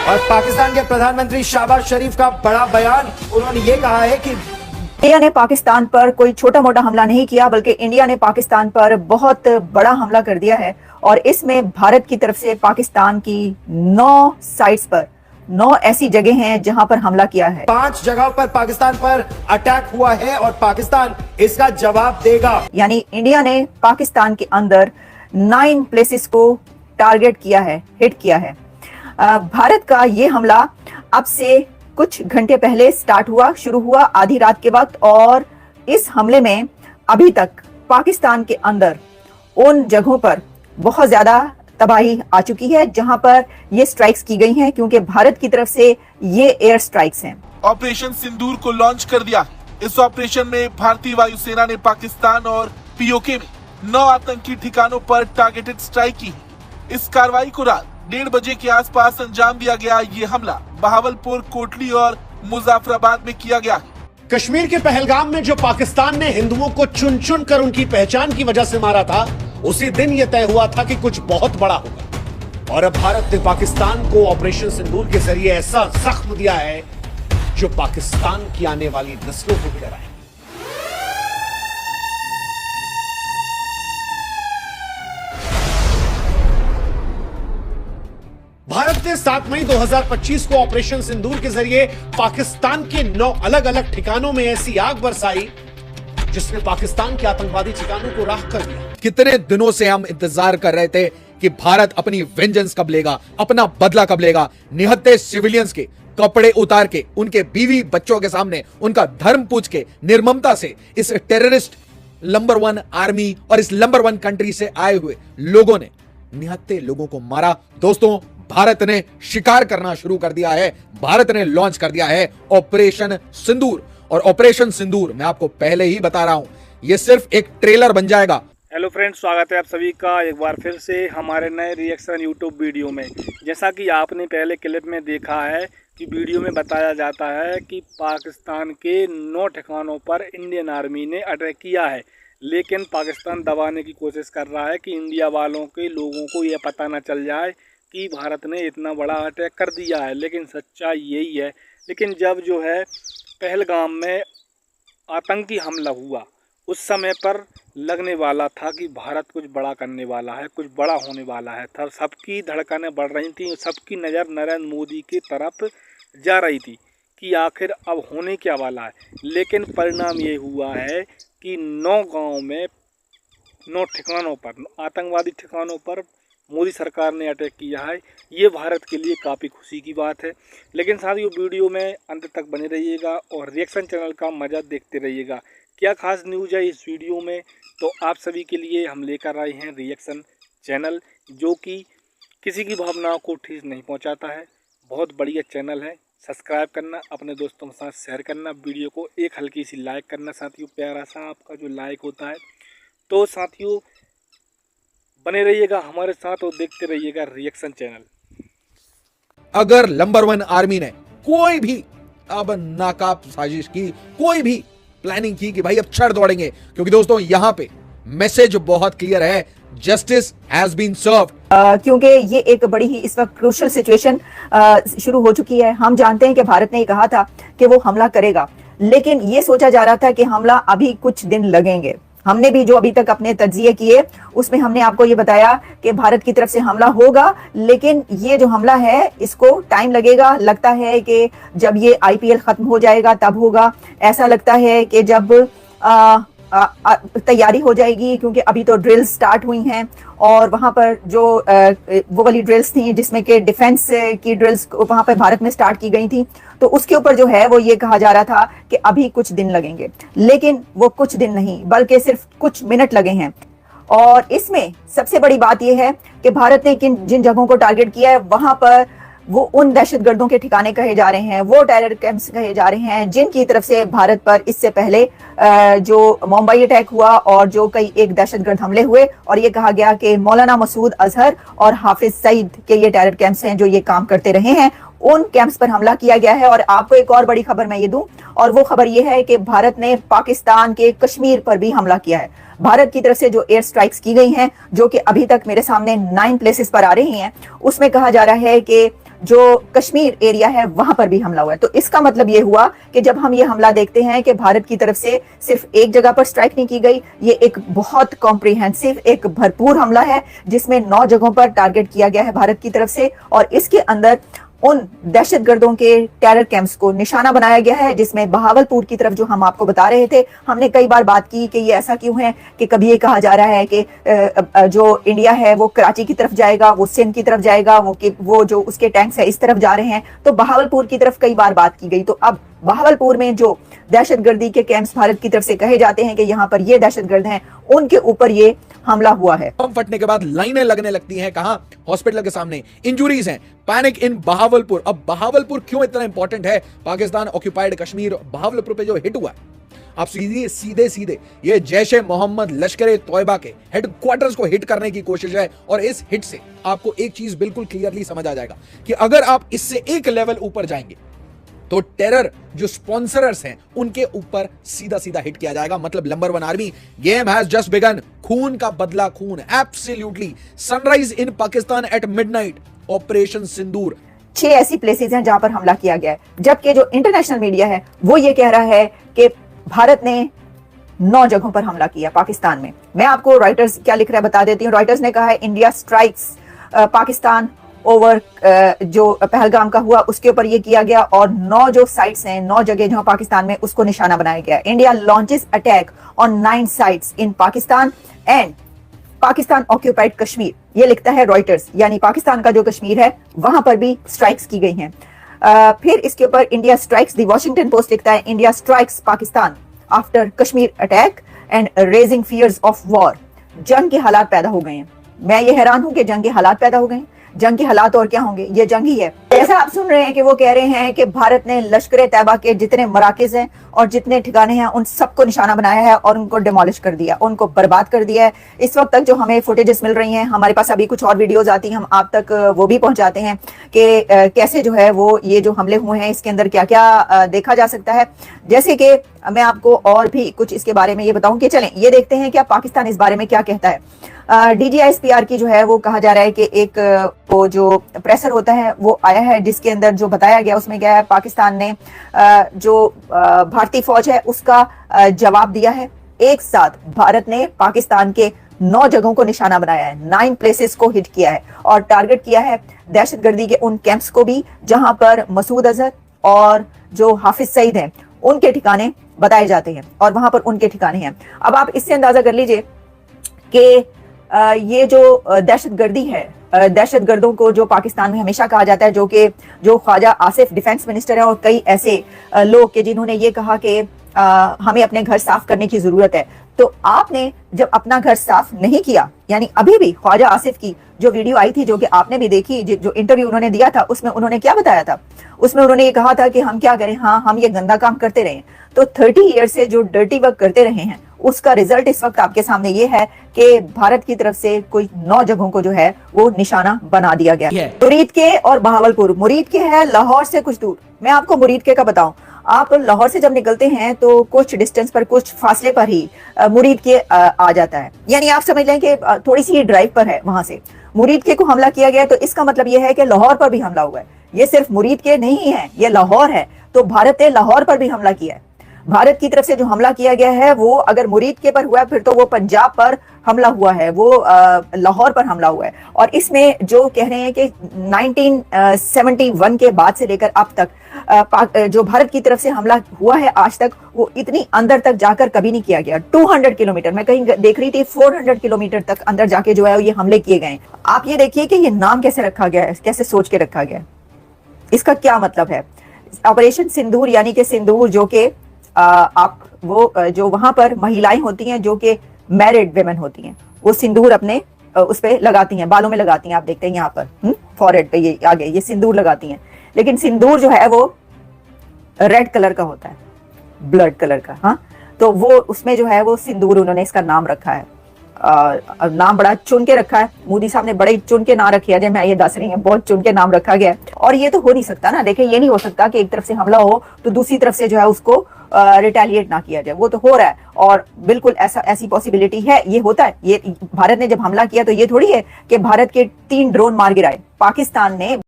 और पाकिस्तान के प्रधानमंत्री शहबाज शरीफ का बड़ा बयान, उन्होंने ये कहा है कि इंडिया ने पाकिस्तान पर कोई छोटा मोटा हमला नहीं किया, बल्कि इंडिया ने पाकिस्तान पर बहुत बड़ा हमला कर दिया है। और इसमें भारत की तरफ से पाकिस्तान की 9 साइट्स पर 9 ऐसी जगह हैं जहां पर हमला किया है। 5 जगहों पर पाकिस्तान पर अटैक हुआ है और पाकिस्तान इसका जवाब देगा। यानी इंडिया ने पाकिस्तान के अंदर 9 प्लेसेस को टारगेट किया है, हिट किया है। भारत का ये हमला अब से कुछ घंटे पहले शुरू हुआ आधी रात के वक्त, और इस हमले में अभी तक पाकिस्तान के अंदर उन जगहों पर बहुत ज्यादा तबाही आ चुकी है जहां पर ये स्ट्राइक्स की गई हैं, क्योंकि भारत की तरफ से ये एयर स्ट्राइक्स हैं। ऑपरेशन सिंदूर को लॉन्च कर दिया। इस ऑपरेशन में भारतीय वायुसेना ने पाकिस्तान और पीओके में 9 आतंकी ठिकानों पर टारगेटेड स्ट्राइक की। इस कार्रवाई को रात 1:30 बजे के आसपास अंजाम दिया गया। ये हमला बहावलपुर, कोटली और मुजफ्फराबाद में किया गया। कश्मीर के पहलगाम में जो पाकिस्तान ने हिंदुओं को चुन चुन कर उनकी पहचान की वजह से मारा था, उसी दिन यह तय हुआ था कि कुछ बहुत बड़ा होगा। और अब भारत ने पाकिस्तान को ऑपरेशन सिंदूर के जरिए ऐसा जख्म दिया है जो पाकिस्तान की आने वाली नस्लों को भी डराए। भारत ने 7 मई 2025 को ऑपरेशन सिंदूर के जरिए पाकिस्तान के 9 अलग अलग ठिकानों में ऐसी आग बरसाई जिसने पाकिस्तान के आतंकवादी ठिकानों को राख कर दिया। कितने दिनों से हम इंतजार कर रहे थे कि भारत अपनी वेंजेंस कब लेगा, अपना बदला कब लेगा। निहत्थे सिविलियंस के कपड़े उतार के, उनके बीवी बच्चों के सामने उनका धर्म पूछ के निर्ममता से इस टेररिस्ट नंबर 1 आर्मी और इस नंबर 1 कंट्री से आए हुए लोगों ने निहत्थे लोगों को मारा। दोस्तों, भारत ने शिकार करना शुरू कर दिया है। भारत ने लॉन्च कर दिया है ऑपरेशन सिंदूर। और ऑपरेशन सिंदूर, मैं आपको पहले ही बता रहा हूं, ये सिर्फ एक ट्रेलर बन जाएगा। हेलो फ्रेंड्स, स्वागत है आप सभी का एक बार फिर से हमारे नए रिएक्शन यूट्यूब वीडियो में। जैसा कि आपने पहले क्लिप में देखा है कि वीडियो में बताया जाता है कि पाकिस्तान के 9 ठिकानों पर इंडियन आर्मी ने अटैक किया है, लेकिन पाकिस्तान दबाने की कोशिश कर रहा है कि इंडिया वालों के लोगों को यह पता न चल जाए कि भारत ने इतना बड़ा अटैक कर दिया है। लेकिन सच्चाई यही है। लेकिन जब जो है पहलगाम में आतंकी हमला हुआ, उस समय पर लगने वाला था कि भारत कुछ बड़ा करने वाला है, कुछ बड़ा होने वाला है। था सबकी धड़कनें बढ़ रही थी, सबकी नज़र नरेंद्र मोदी की तरफ जा रही थी कि आखिर अब होने क्या वाला है। लेकिन परिणाम ये हुआ है कि 9 गाँव में 9 ठिकानों पर, आतंकवादी ठिकानों पर मोदी सरकार ने अटैक किया है। ये भारत के लिए काफ़ी खुशी की बात है। लेकिन साथियों, वीडियो में अंत तक बने रहिएगा और रिएक्शन चैनल का मज़ा देखते रहिएगा। क्या खास न्यूज़ है इस वीडियो में, तो आप सभी के लिए हम लेकर आए हैं रिएक्शन चैनल, जो कि किसी की भावनाओं को ठेस नहीं पहुंचाता है। बहुत बढ़िया चैनल है। सब्सक्राइब करना, अपने दोस्तों के साथ शेयर करना, वीडियो को एक हल्की सी लाइक करना साथियों। प्यारा सा आपका जो लाइक होता है। तो साथियों, बने रहिएगा हमारे साथ और देखते रहिएगा रिएक्शन चैनल। अगर नंबर 1 आर्मी ने कोई भी अब नाकाब साजिश की, कोई भी प्लानिंग की कि भाई अब छड़ दौड़ेंगे, क्योंकि दोस्तों यहां पे मैसेज बहुत क्लियर है, जस्टिस हैज बीन सर्व्ड। क्योंकि ये एक बड़ी ही इस वक्त क्रूशियल सिचुएशन शुरू हो चुकी है। हम जानते हैं कि भारत ने कहा था कि वो हमला करेगा, लेकिन ये सोचा जा रहा था कि हमला अभी कुछ दिन लगेंगे। हमने भी जो अभी तक अपने तज्जिए किए, उसमें हमने आपको ये बताया कि भारत की तरफ से हमला होगा, लेकिन ये जो हमला है इसको टाइम लगेगा। लगता है कि जब ये आईपीएल खत्म हो जाएगा तब होगा। ऐसा लगता है कि जब तैयारी हो जाएगी, क्योंकि अभी तो ड्रिल्स स्टार्ट हुई हैं और वहां पर जो वो वाली ड्रिल्स थी जिसमें कि डिफेंस की ड्रिल्स वहां पर भारत में स्टार्ट की गई थी, तो उसके ऊपर जो है वो ये कहा जा रहा था कि अभी कुछ दिन लगेंगे। लेकिन वो कुछ दिन नहीं, बल्कि सिर्फ कुछ मिनट लगे हैं। और इसमें सबसे बड़ी बात यह है कि भारत ने जिन जगहों को टारगेट किया है, वहां पर वो उन दहशतगर्दों के ठिकाने कहे जा रहे हैं, वो टेरर कैंप्स कहे जा रहे हैं जिनकी तरफ से भारत पर इससे पहले जो मुंबई अटैक हुआ और जो कई एक दहशतगर्द हमले हुए, और ये कहा गया कि मौलाना मसूद अजहर और हाफिज सईद के ये टेरर कैंप्स हैं जो ये काम करते रहे हैं। उन कैंप्स पर हमला किया गया है। और आपको एक और बड़ी खबर मैं ये दूं, और वो खबर ये है कि भारत ने पाकिस्तान के कश्मीर पर भी हमला किया है। भारत की तरफ से जो एयर स्ट्राइक्स की गई हैं, जो कि अभी तक मेरे सामने 9 प्लेसेस पर आ रही हैं, उसमें कहा जा रहा है कि जो कश्मीर एरिया है वहां पर भी हमला हुआ है। तो इसका मतलब ये हुआ कि जब हम ये हमला देखते हैं कि भारत की तरफ से सिर्फ एक जगह पर स्ट्राइक नहीं की गई, ये एक बहुत कॉम्प्रिहेंसिव, एक भरपूर हमला है जिसमें 9 जगहों पर टारगेट किया गया है भारत की तरफ से, और इसके अंदर उन दहशतगर्दों के टेरर कैंप्स को निशाना बनाया गया है, जिसमें बहावलपुर की तरफ जो हम आपको बता रहे थे, हमने कई बार बात की कि ये ऐसा क्यों है कि कभी ये कहा जा रहा है कि जो इंडिया है वो कराची की तरफ जाएगा, वो सिंध की तरफ जाएगा, वो जो उसके टैंक्स है इस तरफ जा रहे हैं, तो बहावलपुर की तरफ कई बार बात की गई। तो अब बहावलपुर में जो दहशतगर्दी के कैंप्स भारत की तरफ से कहे जाते हैं कि यहाँ पर ये दहशतगर्द हैं, उनके ऊपर ये हमला हुआ है। बम फटने के बाद लाइनें लगने लगती हैं, कहां? हॉस्पिटल के सामने। इंजुरीज हैं, पैनिक इन बहावलपुर। अब बहावलपुर क्यों इतना इंपॉर्टेंट है? पाकिस्तान ऑक्यूपाइड कश्मीर बहावलपुर पे जो हिट हुआ है, आप सीधे ये जैश-ए मोहम्मद लश्कर तोयबा के हेडक्वार्टर्स को हिट करने की कोशिश है। और इस हिट से आपको एक चीज बिल्कुल क्लियरली समझ आ जाएगा कि अगर आप इससे एक लेवल ऊपर जाएंगे तो टेरर जो स्पॉन्सरर्स हैं उनके ऊपर सीधा सीधा हिट किया जाएगा। मतलब number 1 army game has just begun. खून का बदला खून, absolutely. Sunrise in Pakistan at midnight, operation Sindoor. 6 ऐसी प्लेसेस हैं जहां पर हमला किया गया है, जबकि जो इंटरनेशनल मीडिया है वो ये कह रहा है कि भारत ने 9 जगहों पर हमला किया पाकिस्तान में। मैं आपको रॉयटर्स क्या लिख रहा है बता देती हूँ। रॉयटर्स ने कहा है इंडिया स्ट्राइक्स पाकिस्तान ओवर जो पहलगाम का हुआ उसके ऊपर ये किया गया, और 9 जो साइट्स हैं, 9 जगह जहां पाकिस्तान में, उसको निशाना बनाया गया। India launches attack on 9 sites in Pakistan and Pakistan occupied Kashmir, ये लिखता है रॉयटर्स। यानी पाकिस्तान का जो कश्मीर है वहां पर भी स्ट्राइक्स की गई हैं। फिर इसके ऊपर India strikes, the Washington Post लिखता है India strikes Pakistan after Kashmir attack and raising fears of war. जंग के हालात पैदा हो गए हैं। मैं ये हैरान हूं कि जंग के हालात पैदा हो गए हैं। जंग के हालात और क्या होंगे, ये जंग ही है। जैसा आप सुन रहे हैं कि वो कह रहे हैं कि भारत ने लश्कर तैयबा के जितने मराकज हैं और जितने ठिकाने हैं उन सबको निशाना बनाया है और उनको डिमोलिश कर दिया, उनको बर्बाद कर दिया है। इस वक्त तक जो हमें फुटेजेस मिल रही हैं, हमारे पास अभी कुछ और वीडियोस आती हैं, हम आप तक वो भी पहुंचाते हैं कि कैसे जो है वो ये जो हमले हुए हैं इसके अंदर क्या क्या देखा जा सकता है। जैसे कि मैं आपको और भी कुछ इसके बारे में ये बताऊं कि चलें ये देखते हैं क्या पाकिस्तान इस बारे में क्या कहता है। DGISPR की जो है वो कहा जा रहा है कि एक वो जो प्रेशर होता है वो आया है, जिसके अंदर जो बताया गया उसमें क्या है, पाकिस्तान ने जो भारतीय फौज है उसका जवाब दिया है। एक साथ भारत ने पाकिस्तान के 9 जगहों को निशाना बनाया है, 9 प्लेसेस को हिट किया है और टारगेट किया है दहशतगर्दी के उन कैंप्स को भी जहां पर मसूद अजहर और जो हाफिज सईद हैं उनके ठिकाने बताए जाते हैं और वहां पर उनके ठिकाने हैं। अब आप इससे अंदाजा कर लीजिए कि ये जो दहशतगर्दी है, दहशतगर्दों को जो पाकिस्तान में हमेशा कहा जाता है, जो कि जो ख्वाजा आसिफ डिफेंस मिनिस्टर है और कई ऐसे लोग के जिन्होंने ये कहा कि हमें अपने घर साफ करने की जरूरत है। तो आपने जब अपना घर साफ नहीं किया, यानी अभी भी ख्वाजा आसिफ की जो वीडियो आई थी जो कि आपने भी देखी, जो इंटरव्यू उन्होंने दिया था, उसमें उन्होंने क्या बताया था, उसमें उन्होंने ये कहा था कि हम क्या करें, हाँ हम ये गंदा काम करते रहे। तो 30 ईयर से जो डर्टी वर्क करते रहे हैं उसका रिजल्ट इस वक्त आपके सामने ये है कि भारत की तरफ से कोई 9 जगहों को जो है वो निशाना बना दिया गया है। मुरीद के और बहावलपुर, मुरीद के है लाहौर से कुछ दूर। मैं आपको मुरीद के का बताऊं, आप लाहौर से जब निकलते हैं तो कुछ डिस्टेंस पर, कुछ फासले पर ही मुरीद के आ जाता है। यानी आप समझ लें कि थोड़ी सी ड्राइव पर है। वहां से मुरीद के को हमला किया गया, तो इसका मतलब यह है कि लाहौर पर भी हमला हुआ है। ये सिर्फ मुरीद के नहीं है, ये लाहौर है। तो भारत ने लाहौर पर भी हमला किया है। भारत की तरफ से जो हमला किया गया है वो अगर मुरीद के पर हुआ है, फिर तो वो पंजाब पर हमला हुआ है, वो लाहौर पर हमला हुआ है। और इसमें जो कह रहे हैं कि 1971 के बाद से लेकर अब तक जो भारत की तरफ से हमला हुआ है आज तक, वो इतनी अंदर तक जाकर कभी नहीं किया गया। 200 किलोमीटर, मैं कहीं देख रही थी 400 किलोमीटर तक अंदर जाके जो है ये हमले किए गए। आप ये देखिए कि ये नाम कैसे रखा गया है, कैसे सोच के रखा गया है, इसका क्या मतलब है। ऑपरेशन सिंदूर, यानी कि सिंदूर जो कि आप वो जो वहां पर महिलाएं होती हैं जो कि मैरिड वेमेन होती हैं, वो सिंदूर अपने उस पे लगाती हैं, बालों में लगाती हैं। आप देखते हैं यहाँ पर फॉरहेड पे ये आगे ये सिंदूर लगाती हैं, लेकिन सिंदूर जो है वो रेड कलर का होता है, ब्लड कलर का। हाँ, तो वो उसमें जो है वो सिंदूर उन्होंने इसका नाम रखा है। नाम बड़ा चुन के रखा है, मोदी साहब ने बड़े चुन के नाम रखे हैं। मैं ये दस रही हूँ, बहुत चुन के नाम रखा गया है। और ये तो हो नहीं सकता ना, देखिए ये नहीं हो सकता कि एक तरफ से हमला हो तो दूसरी तरफ से जो है उसको रिटेलिएट ना किया जाए। वो तो हो रहा है और बिल्कुल ऐसी पॉसिबिलिटी है, ये होता है। ये भारत ने जब हमला किया तो ये थोड़ी है कि भारत के 3 ड्रोन मार गिराए। पाकिस्तान ने